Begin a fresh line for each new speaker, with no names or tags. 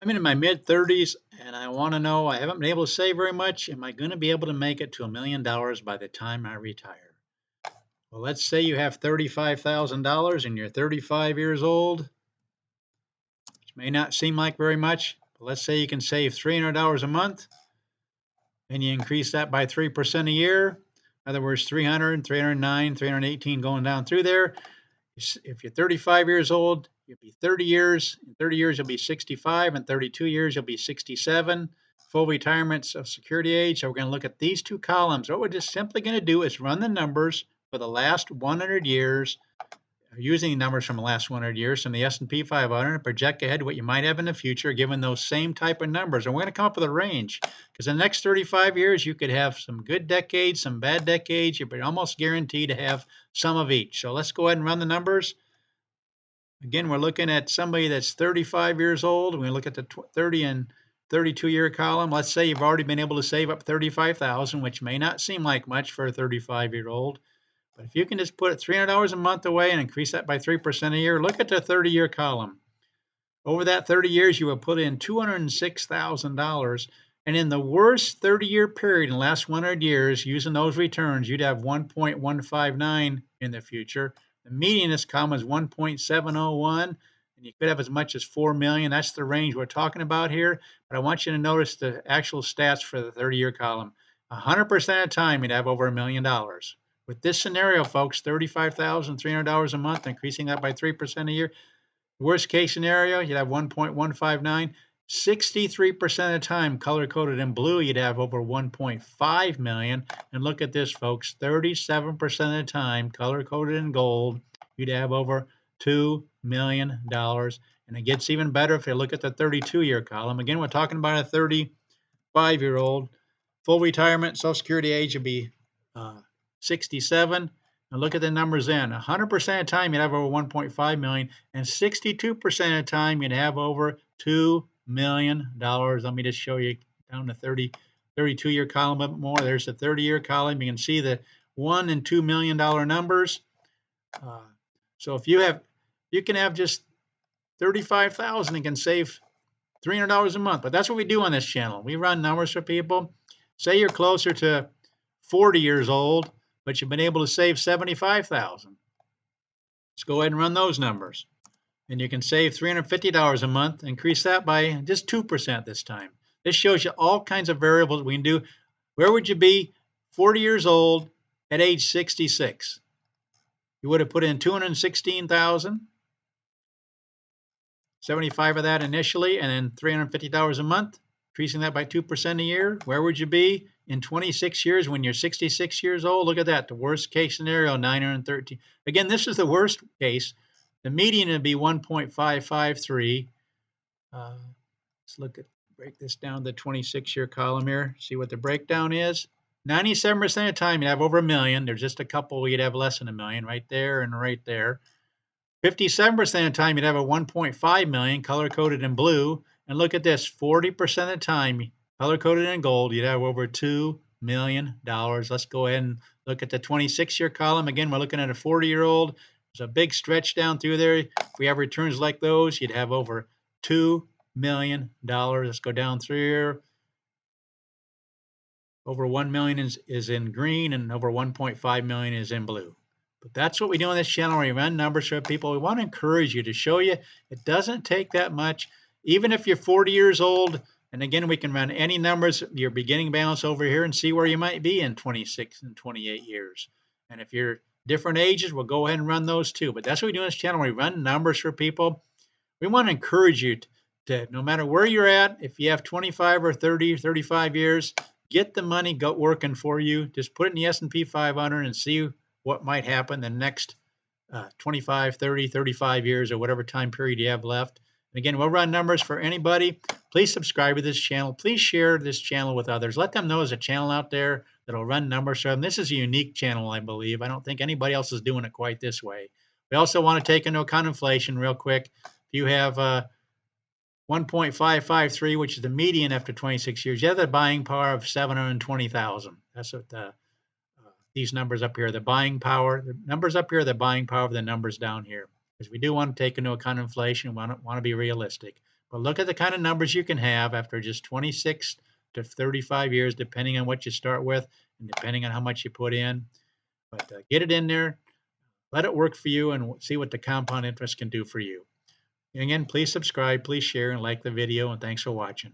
I'm in my mid-30s and I want to know I haven't been able to save very much. Am I going to be able to make it to $1 million by the time I retire? Well, let's say you have $35,000 and you're 35 years old, which may not seem like very much, but let's say you can save $300 a month and you increase that by 3% a year. In other words, 300, 309, 318 going down through there. If you're 35 years old, you'll be 30 years. In 30 years, you'll be 65. In 32 years, you'll be 67. Full retirement, Social Security age. So we're going to look at these two columns. What we're just simply going to do is run the numbers for the last 100 years, using numbers from the last 100 years from the S&P 500 and project ahead what you might have in the future given those same type of numbers. And we're going to come up with a range because in the next 35 years, you could have some good decades, some bad decades. You're almost guaranteed to have some of each. So let's go ahead and run the numbers. Again, we're looking at somebody that's 35 years old. We're going to look at the 30 and 32-year column. Let's say you've already been able to save up 35,000, which may not seem like much for a 35-year-old. But if you can just put $300 a month away and increase that by 3% a year, look at the 30-year column. Over that 30 years, you will put in $206,000. And in the worst 30-year period in the last 100 years, using those returns, you'd have 1.159 in the future. The median in this column is 1.701, and you could have as much as 4 million. That's the range we're talking about here. But I want you to notice the actual stats for the 30-year column. 100% of the time, you'd have over $1 million. With this scenario, folks, $35,300 a month, increasing that by 3% a year. Worst case scenario, you'd have 1.159. 63% of the time, color coded in blue, you'd have over 1.5 million. And look at this, folks, 37% of the time, color coded in gold, you'd have over $2 million. And it gets even better if you look at the 32-year column. Again, we're talking about a 35-year-old. Full retirement, Social Security age would be 67. And look at the numbers then. 100% of the time, you'd have over 1.5 million, and 62% of the time, you'd have over $2 million. Let me just show you down the 32-year column a bit more. There's the 30-year column. You can see the $1 and $2 million numbers. So if you can have just 35,000 and can save $300 a month. But that's what we do on this channel. We run numbers for people. Say you're closer to 40 years old, but you've been able to save 75,000. Let's go ahead and run those numbers. And you can save $350 a month, increase that by just 2% this time. This shows you all kinds of variables we can do. Where would you be 40 years old at age 66? You would have put in 216,000, 75 of that initially, and then $350 a month, increasing that by 2% a year. Where would you be in 26 years when you're 66 years old? Look at that. The worst case scenario, 913. Again, this is the worst case. The median would be 1.553. Let's break this down the 26-year column here. See what the breakdown is. 97% of the time, you'd have over $1 million. There's just a couple you'd have less than $1 million, right there and right there. 57% of the time, you'd have a 1.5 million, color-coded in blue. And look at this, 40% of the time, color-coded in gold, you'd have over $2 million. Let's go ahead and look at the 26-year column. Again, we're looking at a 40-year-old. There's a big stretch down through there. If we have returns like those, you'd have over $2 million. Let's go down through here. Over 1 million is in green, and over 1.5 million is in blue. But that's what we do on this channel. We run numbers for people. We want to encourage you to show you it doesn't take that much. Even if you're 40 years old, and again, we can run any numbers, your beginning balance over here, and see where you might be in 26 and 28 years. And if you're different ages, we'll go ahead and run those too. But that's what we do on this channel. We run numbers for people. We want to encourage you to, no matter where you're at, if you have 25 or 30 or 35 years, get the money working for you. Just put it in the S&P 500 and see what might happen the next 25, 30, 35 years or whatever time period you have left. And again, we'll run numbers for anybody. Please subscribe to this channel. Please share this channel with others. Let them know there's a channel out there that'll run numbers for them. This is a unique channel, I believe. I don't think anybody else is doing it quite this way. We also want to take into account inflation real quick. If you have 1.553, which is the median after 26 years, you have the buying power of 720,000. That's what these numbers up here, the buying power, the numbers up here, the buying power of the numbers down here. Because we do want to take into account inflation, want to be realistic. Well, look at the kind of numbers you can have after just 26 to 35 years, depending on what you start with and depending on how much you put in. But get it in there, let it work for you, and see what the compound interest can do for you. Again, please subscribe, please share, and like the video, and thanks for watching.